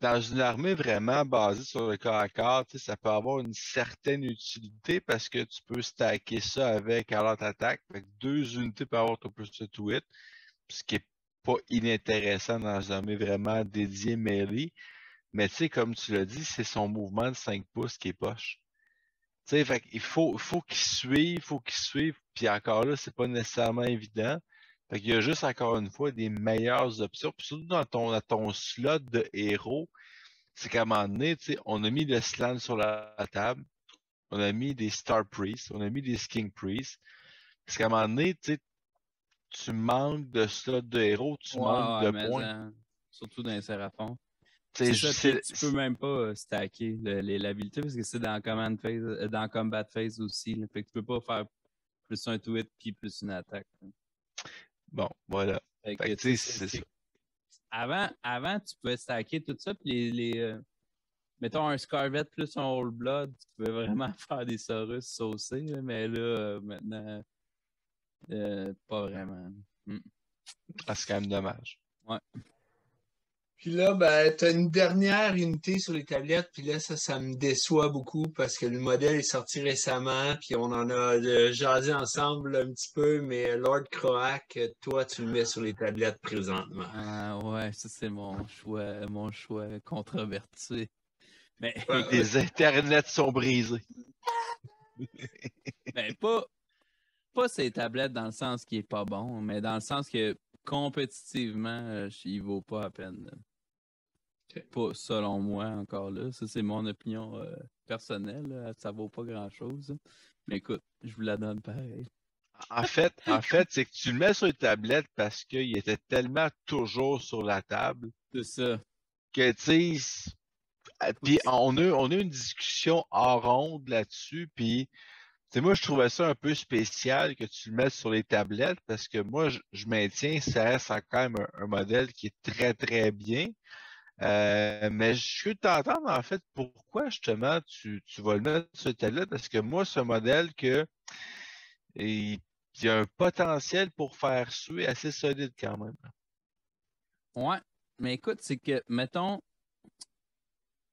Dans une armée vraiment basée sur le corps à corps, ça peut avoir une certaine utilité parce que tu peux stacker ça avec Alert Attack. Fait que 2 unités peuvent avoir ton plus de to hit, ce qui est pas inintéressant dans une armée vraiment dédiée melee. Mais tu sais, comme tu l'as dit, c'est son mouvement de 5 pouces qui est poche. Tu sais, fait qu'il faut qu'il suive, puis encore là, c'est pas nécessairement évident. Fait qu'il y a juste encore une fois des meilleures options. Puis surtout dans ton slot de héros, c'est qu'à un moment donné, tu sais, on a mis le slam sur la table, on a mis des Star Priests, on a mis des Sking Priests. Parce qu'à un moment donné, tu sais, tu manques de slot de héros, tu manques de points. Surtout dans les Séraphons. C'est ça, tu peux même pas stacker l'habilité parce que c'est dans Command Phase, dans Combat Phase aussi. Là, fait que tu peux pas faire plus un tweet puis plus une attaque. Là. Bon, voilà. Fait que, c'est ça. Avant, tu pouvais stacker tout ça, puis mettons un Scarvet plus un Old Blood, tu pouvais vraiment faire des Saurus saucés, là, mais là, maintenant, pas vraiment. Ah, c'est quand même dommage. Ouais. Puis là, ben, t'as une dernière unité sur les tablettes, puis là, ça me déçoit beaucoup parce que le modèle est sorti récemment, puis on en a jasé ensemble un petit peu, mais Lord Croak, toi, tu le mets sur les tablettes présentement. Ouais, ça c'est mon choix controversé. Mais les internets sont brisés. Ben, pas ces tablettes dans le sens qui est pas bon, mais dans le sens que compétitivement, il vaut pas la peine. Okay. Pas selon moi encore là. Ça, c'est mon opinion personnelle. Là. Ça vaut pas grand-chose. Mais écoute, je vous la donne pareil. En fait, c'est que tu le mets sur les tablettes parce qu'il était tellement toujours sur la table. C'est ça. Que, tu sais, puis on a une discussion en ronde là-dessus, puis moi, je trouvais ça un peu spécial que tu le mettes sur les tablettes parce que moi, je maintiens, ça reste quand même un modèle qui est très, très bien. Mais je suis t'entendre, en fait, pourquoi justement tu vas le mettre sur les tablettes parce que moi, c'est un modèle il y a un potentiel pour faire suer assez solide quand même. Ouais, mais écoute, c'est que, mettons,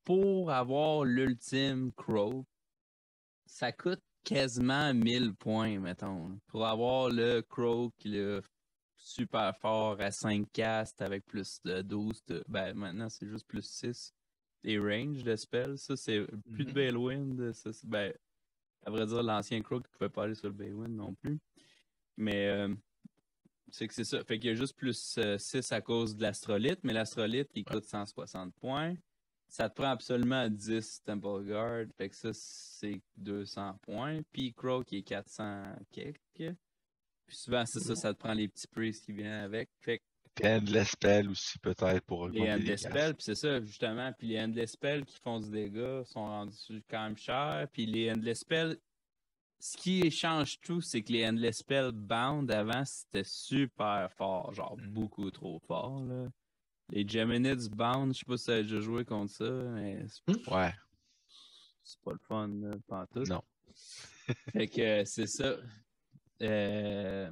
pour avoir l'ultime Crow, ça coûte quasiment 1000 points, mettons. Pour avoir le Crow qui est super fort à 5 castes avec plus de 12, ben maintenant c'est juste plus 6. les ranges de spells. Ça, c'est plus de Balewind. Ça, ben, à vrai dire, l'ancien Crow qui ne pouvait pas aller sur le Balewind non plus. Mais c'est que c'est ça. Fait qu'il y a juste plus 6 à cause de l'astrolite, mais l'astrolite, il coûte 160 points. Ça te prend absolument 10 Temple Guard. Fait que ça, c'est 200 points. Puis Crow qui est 400 quelques. Puis souvent, c'est ça, ça te prend les petits priests qui viennent avec. Fait que Puis Endless Spell aussi, peut-être, pour les augmenter les Endless castes. Spells, puis c'est ça, justement. Puis les Endless Spells qui font du dégât sont rendus quand même chers. Puis les Endless Spells, ce qui change tout, c'est que les Endless Spells Bound avant, c'était super fort. Genre beaucoup trop fort, là. Les Geminids Bound, je sais pas si tu as déjà joué contre ça, mais Ouais. c'est pas le fun, là, pantoute. Non. Fait que c'est ça. Fait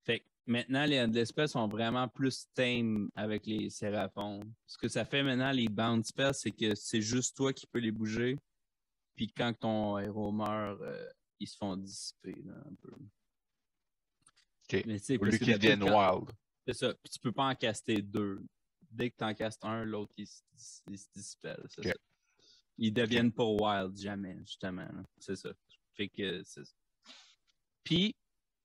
que maintenant, les Endless Spells sont vraiment plus tame avec les Séraphons. Ce que ça fait maintenant, les Bound Spells, c'est que c'est juste toi qui peux les bouger. Puis quand ton héros meurt, ils se font dissiper, là, un peu. OK. Mais, Au lieu qu'ils deviennent wild. C'est ça. Puis tu peux pas en caster 2. Dès que tu en castes un, l'autre, il se dispelle. C'est ça. Ils deviennent pas wild, jamais, justement. Là. C'est ça. Fait que c'est ça. Puis,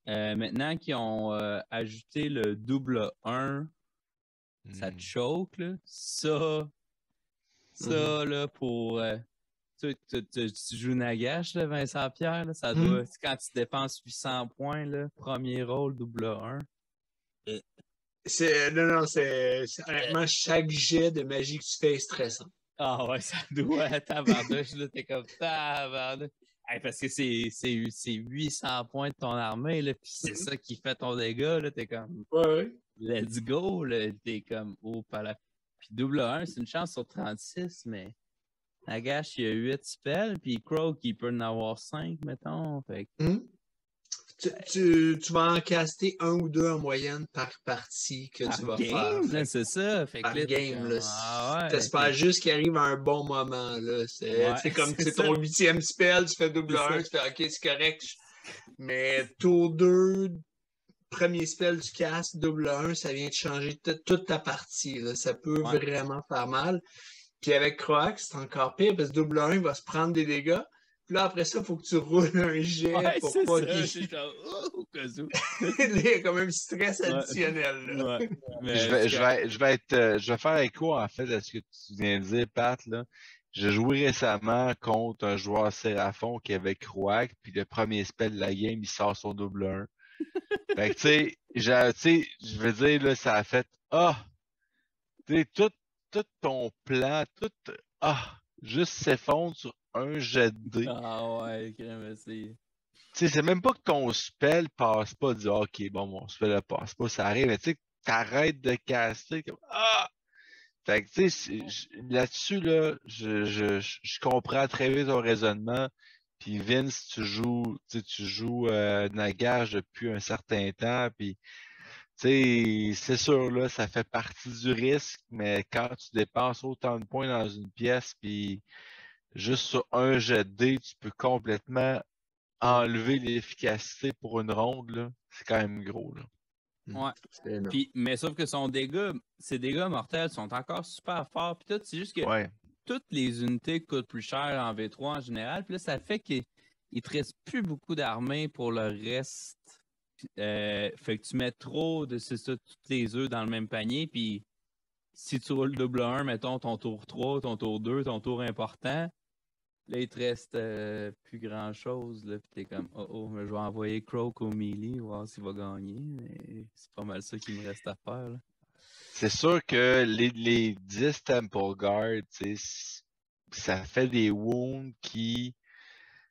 maintenant qu'ils ont ajouté le double 1, ça te choke, là. Ça, là, pour... tu joues Nagash, là, Vincent Pierre, là, ça doit... Quand tu dépenses 800 points, là, premier rôle, double 1. Non, c'est honnêtement, chaque jet de magie que tu fais est stressant. Ah ouais, ça doit, tabarnouche, là, t'es comme tabarnouche. Hey, parce que c'est 800 points de ton armée, là, pis c'est ça qui fait ton dégât, là, t'es comme... Ouais. Let's go, là, t'es comme... Oh, pas là. Puis double 1, c'est une chance sur 36, mais... Nagash, il y a 8 spells, puis Crow, qui peut en avoir 5, mettons, fait que... Tu vas en caster 1 ou 2 en moyenne par partie que tu vas faire. Là, c'est ça. Fait par que là, game, là. ouais, t'espères juste qu'il arrive à un bon moment, là. C'est comme c'est c'est ton 8e spell, tu fais double 1, tu fais OK, c'est correct. Mais tour 2, premier spell du cast, double 1, ça vient de changer toute ta partie, là. Ça peut vraiment faire mal. Puis avec Croax, c'est encore pire, parce que double 1, il va se prendre des dégâts. Puis là, après ça, il faut que tu roules un jet pour pas qu'il... Il y a quand même stress additionnel. Là. Je vais faire écho, en fait, à ce que tu viens de dire, Pat. Là. J'ai joué récemment contre un joueur Séraphon qui avait Croac, puis le premier spell de la game, il sort son double 1. Fait que, tu sais, je veux dire, là, ça a fait tu sais, tout ton plan, juste s'effondre sur un jet de dés. Ah ouais, merci. Tu sais, c'est même pas que ton spell passe pas, dire OK, bon, mon spell ne passe pas, ça arrive, mais tu sais, t'arrêtes de caster comme Fait que tu sais, là-dessus, là, je comprends très vite ton raisonnement. Puis Vince, tu joues Nagash depuis un certain temps, puis tu sais, c'est sûr, là, ça fait partie du risque, mais quand tu dépenses autant de points dans une pièce, puis juste sur un jet de dés, tu peux complètement enlever l'efficacité pour une ronde, là. C'est quand même gros, là. Ouais. Puis, mais sauf que ses dégâts mortels sont encore super forts. Puis tout, c'est juste que toutes les unités coûtent plus cher en V3 en général. Puis là, ça fait qu'il te reste plus beaucoup d'armées pour le reste. Fait que tu mets trop de toutes les œufs dans le même panier. Puis si tu roules double 1, mettons ton tour 3, ton tour 2, ton tour important, là, il te reste plus grand-chose. Là, puis t'es comme, mais je vais envoyer Croak au melee, voir s'il va gagner. Mais c'est pas mal ça qu'il me reste à faire. Là. C'est sûr que les 10 Temple Guard, ça fait des wounds qui...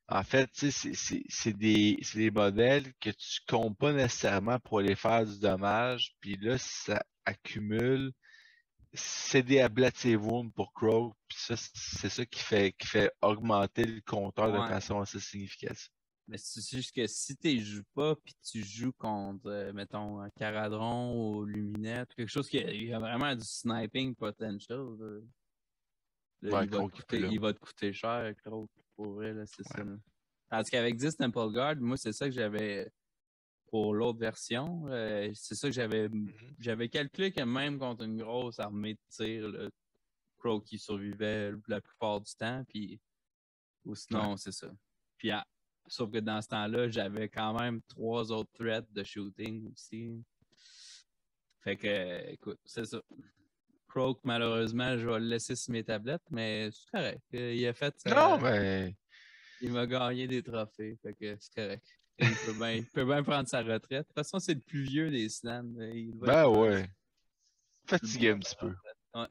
En fait, c'est des modèles que tu comptes pas nécessairement pour aller faire du dommage. Puis là, ça accumule. C'est des ablative wounds pour Crow. Puis ça, c'est ça qui fait augmenter le compteur de façon assez significative. Mais c'est juste que si tu joues pas, puis tu joues contre, mettons, un Caradron ou Luminette, quelque chose qui a vraiment du sniping potential, là, il va te coûter cher, Crow. Pour vrai, là, c'est ça. Là. Tandis qu'avec 10 Temple Guard, moi, c'est ça que j'avais pour l'autre version. C'est ça que j'avais calculé que même contre une grosse armée de tir, là, Croak qui survivait la plupart du temps, puis ou sinon, c'est ça. Puis, sauf que dans ce temps-là, j'avais quand même 3 autres threats de shooting aussi. Fait que, écoute, c'est ça. Croak, malheureusement, je vais le laisser sur mes tablettes, mais c'est correct. Il a fait... Non, mais... Il m'a gagné des trophées, fait que c'est correct. Il peut bien prendre sa retraite. De toute façon, c'est le plus vieux des slams. Ouais. Fatigué un petit peu. Ouais.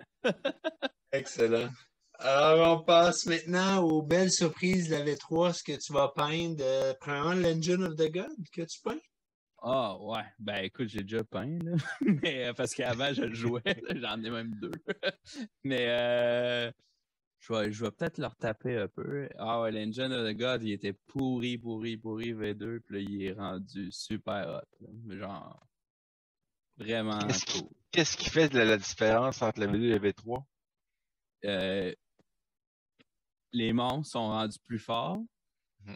Excellent. Alors, on passe maintenant aux belles surprises de la V3. Ce que tu vas peindre, premièrement, l'Engine of the God que tu peins? Ah, ouais. Ben, écoute, j'ai déjà peint, là. Mais, parce qu'avant, je le jouais. J'en ai même 2. Mais, je vais peut-être le retaper un peu. Ah ouais, l'Engine of the God, il était pourri, V2. Puis là, il est rendu super hot. Là. Genre, vraiment cool. Qu'est-ce qui fait la différence entre la V2 et la V3? Les monstres sont rendus plus forts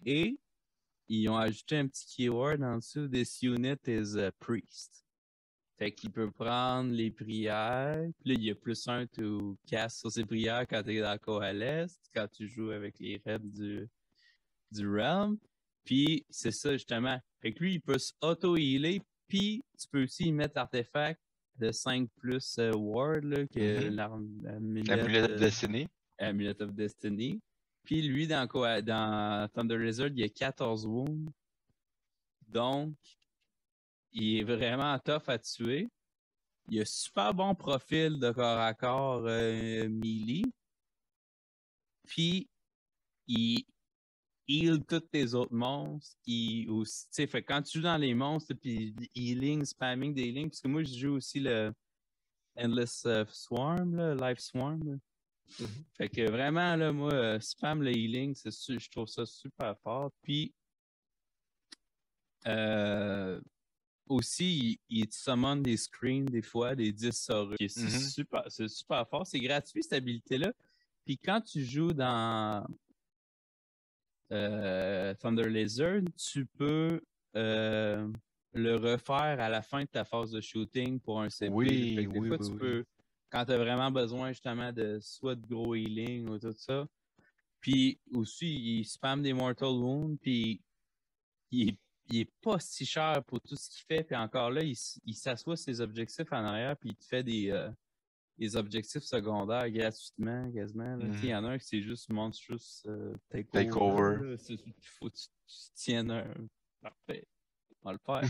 et ils ont ajouté un petit keyword en dessous. This unit is a priest. Fait qu'il peut prendre les prières. Puis là, il y a +1 to cast sur ses prières quand tu es dans le Coalesce, quand tu joues avec les reps du Realm. Puis c'est ça, justement. Fait que lui, il peut s'auto-healer. Puis tu peux aussi y mettre l'artefact de 5+ ward, là, que l'Amulet of Destiny. Amulet of Destiny. Puis lui, dans Thunder Lizard, il y a 14 wounds. Donc, il est vraiment tough à tuer. Il a super bon profil de corps à corps melee. Puis, il heal tous tes autres monstres. Fait quand tu joues dans les monstres, puis healing, spamming des healing, parce que moi, je joue aussi le Endless Swarm, là, Life Swarm. Là. Fait que vraiment, là, moi, spam le healing, je trouve ça super fort. Puis, aussi, il summon des screens des fois, des 10 sorus. C'est super fort. C'est gratuit, cette habilité-là. Puis quand tu joues dans Thunder Lizard, tu peux le refaire à la fin de ta phase de shooting pour un CP. Oui, des fois, tu peux, quand tu as vraiment besoin justement de soit de gros healing ou tout ça. Puis aussi, il spamme des Mortal Wounds, puis il est pas si cher pour tout ce qu'il fait. Puis encore là, il s'assoit ses objectifs en arrière, puis il te fait des objectifs secondaires gratuitement, quasiment. Il y en a un qui c'est juste Monstrous Takeover. Il faut que tu tiennes un. Parfait. On va le faire.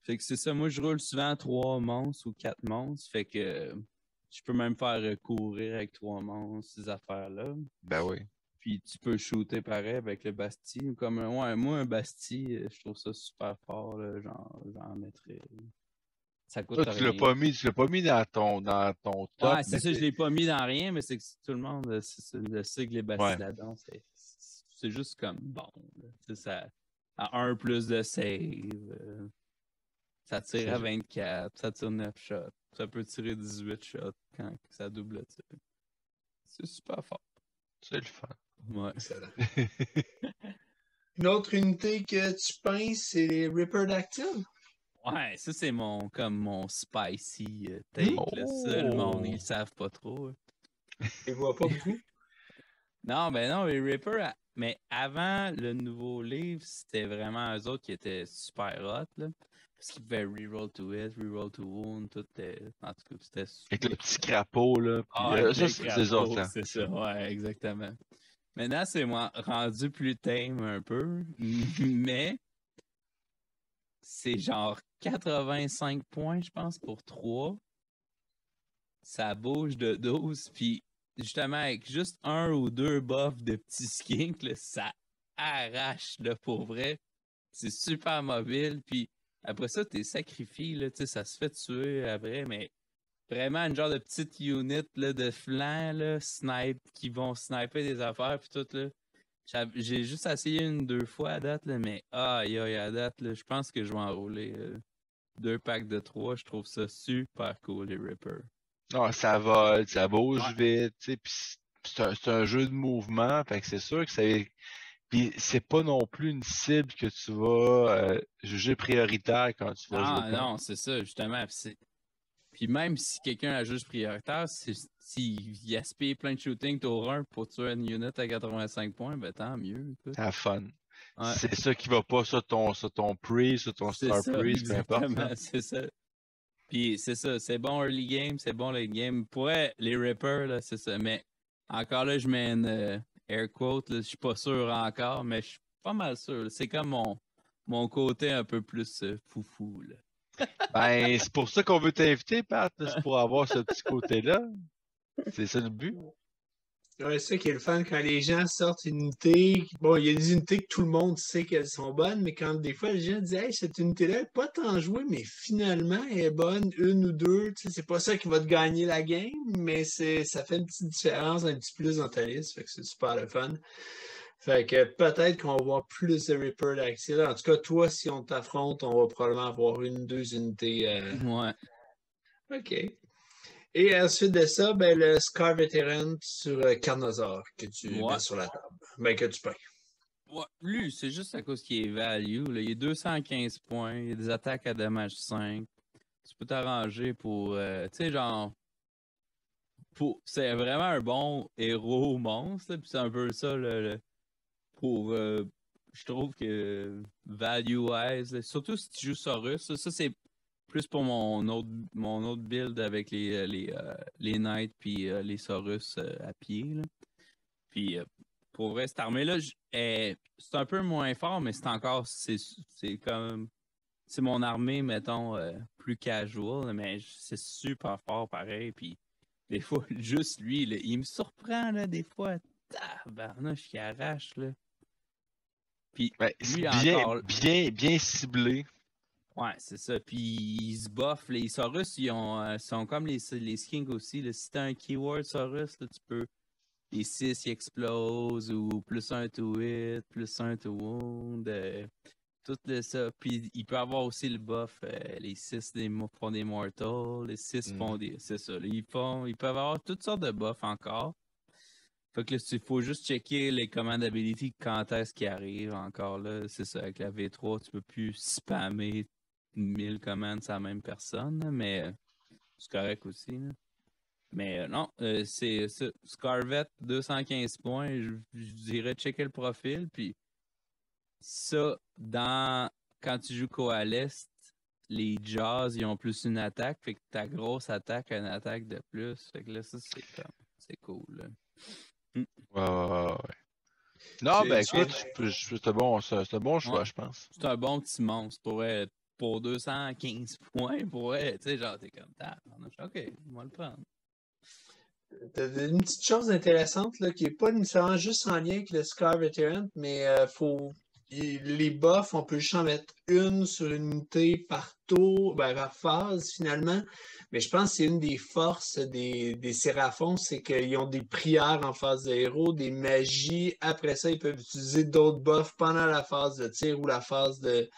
Fait que c'est ça. Moi, je roule souvent 3 monstres ou 4 monstres. Fait que je peux même faire courir avec 3 monstres, ces affaires-là. Ben oui. Puis tu peux shooter pareil avec le Basti. Moi, un Basti, je trouve ça super fort. Là, j'en mettrais. Ça coûte toi, tu rien. l'as pas mis dans ton top. Ouais, c'est ça, je l'ai pas mis dans rien, mais c'est que tout le monde le sait que les Bastiladons, c'est juste comme bon. Ça a 1 plus de save. Ça tire à 24, ça tire 9 shots. Ça peut tirer 18 shots quand ça double le tir. C'est super fort. C'est le fun. Ouais. Une autre unité que tu peins, c'est les Ripper Dactyl. Ouais, ça c'est mon spicy take. Ça, le monde, ils le savent pas trop. Ils voient pas beaucoup. Non, les Ripper, mais avant le nouveau livre, c'était vraiment eux autres qui étaient super hot, là. Parce qu'ils pouvaient reroll to hit, reroll to wound, tout. En tout cas, c'était super. Avec le petit crapaud, là. Ça, c'est des autres, là. C'est ça, ouais, exactement. Maintenant, c'est moi rendu plus tame un peu, mais c'est genre 85 points, je pense, pour 3. Ça bouge de 12, puis justement, avec juste 1 ou 2 buffs de petits skinks, là, ça arrache, là, pour vrai. C'est super mobile, puis après ça, t'es sacrifié, là, ça se fait tuer après, mais vraiment une genre de petite unit là, de flanc, là, qui vont sniper des affaires, puis tout, là. J'ai juste essayé 1-2 fois à date, là, mais à date, là, je pense que je vais enrouler 2 packs de 3. Je trouve ça super cool, les Rippers. Non, ça vole, ça bouge vite, tu sais, puis c'est un jeu de mouvement, fait que c'est sûr que ça... Puis c'est pas non plus une cible que tu vas juger prioritaire quand tu vas jouer. Non, c'est ça, justement. Puis Puis même si quelqu'un a juste prioritaire, s'il gaspille plein de shooting tour 1 pour tuer une unit à 85 points, ben tant mieux. Have fun. Ouais. C'est ça qui va pas sur ton pre, sur ton C'est star ça, pre, peu importe. exactement, c'est ça. Puis c'est ça, c'est bon early game, c'est bon late game. Pour les rippers, là, c'est ça. Mais encore là, je mets une air quote, là, je suis pas sûr encore, mais je suis pas mal sûr. C'est comme mon côté un peu plus foufou, là. Ben, c'est pour ça qu'on veut t'inviter, Pat, c'est pour avoir ce petit côté-là. C'est ça le but. Ouais, c'est ça qui est le fun quand les gens sortent une unité. Bon, il y a des unités que tout le monde sait qu'elles sont bonnes, mais quand des fois les gens disent hey, cette unité-là n'est pas tant jouée, mais finalement elle est bonne, une ou deux. Tu sais, c'est pas ça qui va te gagner la game, mais ça fait une petite différence, un petit plus dans ta liste. Fait que c'est super le fun. Fait que peut-être qu'on va voir plus de Reaper d'accès. En tout cas, toi, si on t'affronte, on va probablement avoir une ou deux unités. Ouais. OK. Et ensuite de ça, ben, le Scar Veteran sur Carnosaur que tu mets sur la table. Ben, que tu payes. Ouais, lui, c'est juste à cause qu'il est value. Là. Il est 215 points, il y a des attaques à dommage 5. Tu peux t'arranger pour. Tu sais, genre. C'est vraiment un bon héros monstre. Puis c'est un peu ça, pour. Je trouve que value-wise, surtout si tu joues Saurus, ça c'est plus pour mon autre build avec les Knights puis les Saurus à pied. Là. Puis pour vrai, cette armée-là, c'est un peu moins fort, mais c'est encore. C'est comme. C'est mon armée, mettons, plus casual, mais c'est super fort pareil. Puis des fois, juste lui, là, il me surprend là, des fois. Tabarnouche qui arrache là. Puis lui bien ciblé. Ouais, c'est ça. Puis ils se buffent. Les Saurus, ils sont comme les skins aussi. Là. Si t'as un keyword Saurus, là, tu peux. Les 6 ils explosent ou plus 1 to hit, plus 1 to wound. Tout ça. Puis il peut avoir aussi le buff. Les 6 font des mortals. Les 6 font des. C'est ça. Là, ils peuvent avoir toutes sortes de buffs encore. Fait que là, il faut juste checker les commandes ability quand est-ce qu'ils arrivent encore là. C'est ça, avec la V3, tu peux plus spammer 1000 commandes sur la même personne, là, mais c'est correct aussi. Là. Mais non, c'est ça. Scarvet, 215 points, je dirais checker le profil, puis ça, quand tu joues Coalesce, les Jaws, ils ont plus une attaque, fait que ta grosse attaque a une attaque de plus. Fait que là, ça, c'est cool. Là. Ouais. Non, ben écoute, c'est un bon choix, je pense. C'est un bon petit monstre pour 215 points. Tu sais, genre, t'es comme ça. OK, on va le prendre. T'as une petite chose intéressante là, qui n'est pas nécessairement juste en lien avec le Scar Veteran, mais les buffs, on peut juste en mettre une sur une unité par tour, par phase finalement. Mais je pense que c'est une des forces des Séraphons, c'est qu'ils ont des prières en phase de héros, des magies. Après ça, ils peuvent utiliser d'autres buffs pendant la phase de tir ou la phase de.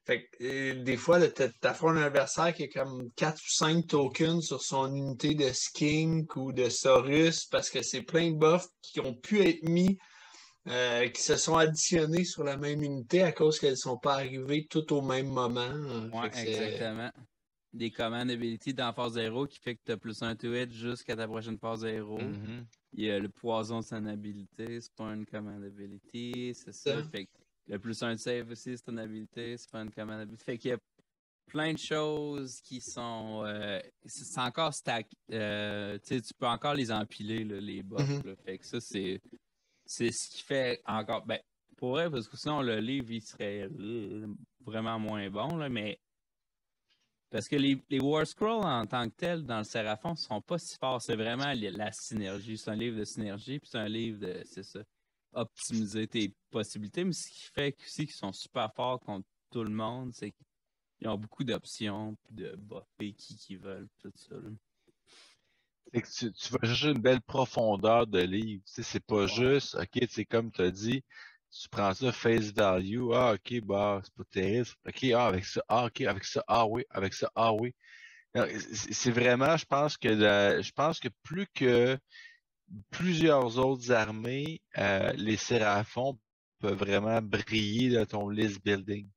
Fait que des fois, t'affrontes un adversaire qui a comme 4 ou 5 tokens sur son unité de Skink ou de Saurus parce que c'est plein de buffs qui ont pu être mis, qui se sont additionnés sur la même unité à cause qu'elles ne sont pas arrivées toutes au même moment. Ouais, exactement. Des commandes ability dans phase 0 qui fait que tu as plus un to hit jusqu'à ta prochaine phase 0. Il y a le poison de son habilité, c'est pas une commande ability, c'est ça. Fait que le plus un de save aussi, c'est une habilité, c'est pas une commande ability. Fait qu'il y a plein de choses qui sont. C'est encore stack. Tu peux encore les empiler, là, les buffs. Là. Fait que ça, c'est ce qui fait encore. Ben, pour vrai, parce que sinon, le livre, il serait vraiment moins bon, là, mais. Parce que les War Scrolls en tant que tels, dans le Séraphon, sont pas si forts. C'est vraiment la synergie. C'est un livre de synergie, puis c'est un livre de. C'est ça. Optimiser tes possibilités, mais ce qui fait aussi qu'ils sont super forts contre tout le monde, c'est qu'ils ont beaucoup d'options, puis de buffer qui veulent, tout ça. Là. C'est que tu vas chercher une belle profondeur de livre. Tu sais, c'est pas juste, OK, c'est comme tu as dit, tu prends ça face value, OK, bah, c'est pas terrible. OK, avec ça, OK, avec ça, oui, avec ça, oui. C'est vraiment, je pense que plus que plusieurs autres armées, les Séraphons peuvent vraiment briller dans ton list building.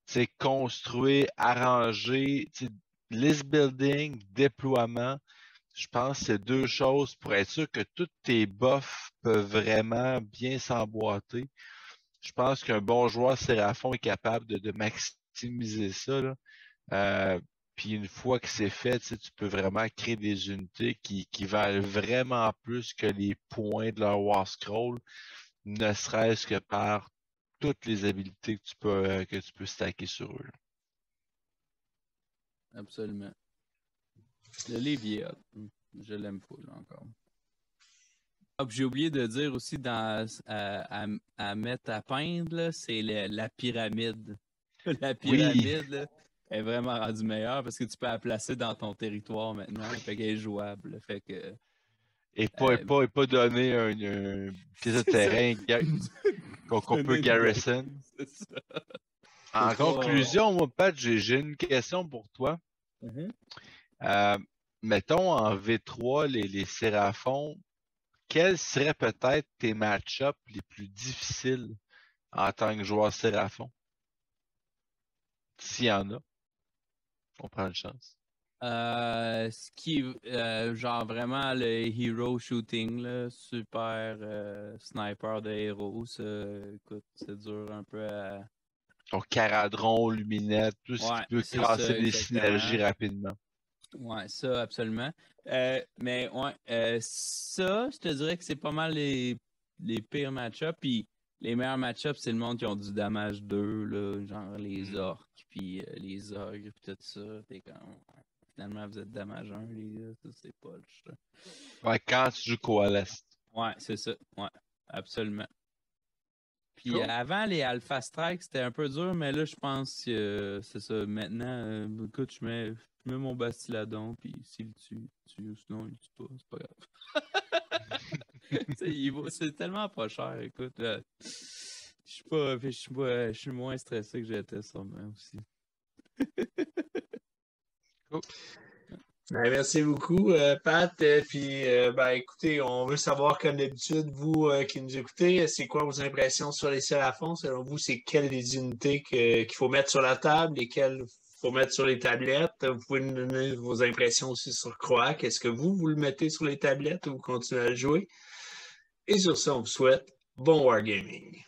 C'est construire, arranger, list building, déploiement, je pense que c'est deux choses pour être sûr que tous tes buffs peuvent vraiment bien s'emboîter. Je pense qu'un bon joueur Séraphon est capable de maximiser ça, là. Puis une fois que c'est fait, tu peux vraiment créer des unités qui valent vraiment plus que les points de leur War Scroll, ne serait-ce que par toutes les habilités que tu peux stacker sur eux. Absolument. Le livre est hot. Je l'aime full encore. Ah, j'ai oublié de dire aussi à mettre à peindre, c'est la pyramide. La pyramide là, est vraiment rendue meilleure parce que tu peux la placer dans ton territoire maintenant. Fait qu'elle est jouable. Fait que, et pas donner un pièce de terrain qu'on peut garrison. En conclusion, moi, Pat, j'ai une question pour toi. Mettons en V3, les Séraphons, quels seraient peut-être tes match-ups les plus difficiles en tant que joueur Séraphon? S'il y en a, on prend une chance. Ce qui genre vraiment le hero shooting, là, super sniper de héros, écoute, c'est dur un peu à... Ton Caradron, Luminette, tout ce qui peut casser des synergies rapidement. Ouais, ça, absolument. Mais ouais, ça, je te dirais que c'est pas mal les pires match-ups. Puis les meilleurs match-ups, c'est le monde qui ont du damage 2, là, genre les orques, puis les ogres, puis tout ça. T'es comme... Finalement, vous êtes damage 1, les gars. Ça, c'est pas le chat. Ouais, quand tu joues Coalesce. Ouais, c'est ça. Ouais, absolument. Puis avant, les Alpha Strike, c'était un peu dur, mais là, je pense que c'est ça. Maintenant, écoute, je mets mon Bastiladon, puis s'il le tue, sinon il le tue pas, c'est pas grave. C'est tellement pas cher, écoute. Je suis moins stressé que j'étais sûrement aussi. Cool. Merci beaucoup, Pat. Puis, écoutez, on veut savoir, comme d'habitude, vous qui nous écoutez, c'est quoi vos impressions sur les Séraphons? Selon vous, c'est quelles les unités qu'il faut mettre sur la table, lesquelles il faut mettre sur les tablettes? Vous pouvez nous donner vos impressions aussi sur Croac. Est-ce que vous le mettez sur les tablettes ou vous continuez à le jouer? Et sur ça, on vous souhaite bon wargaming.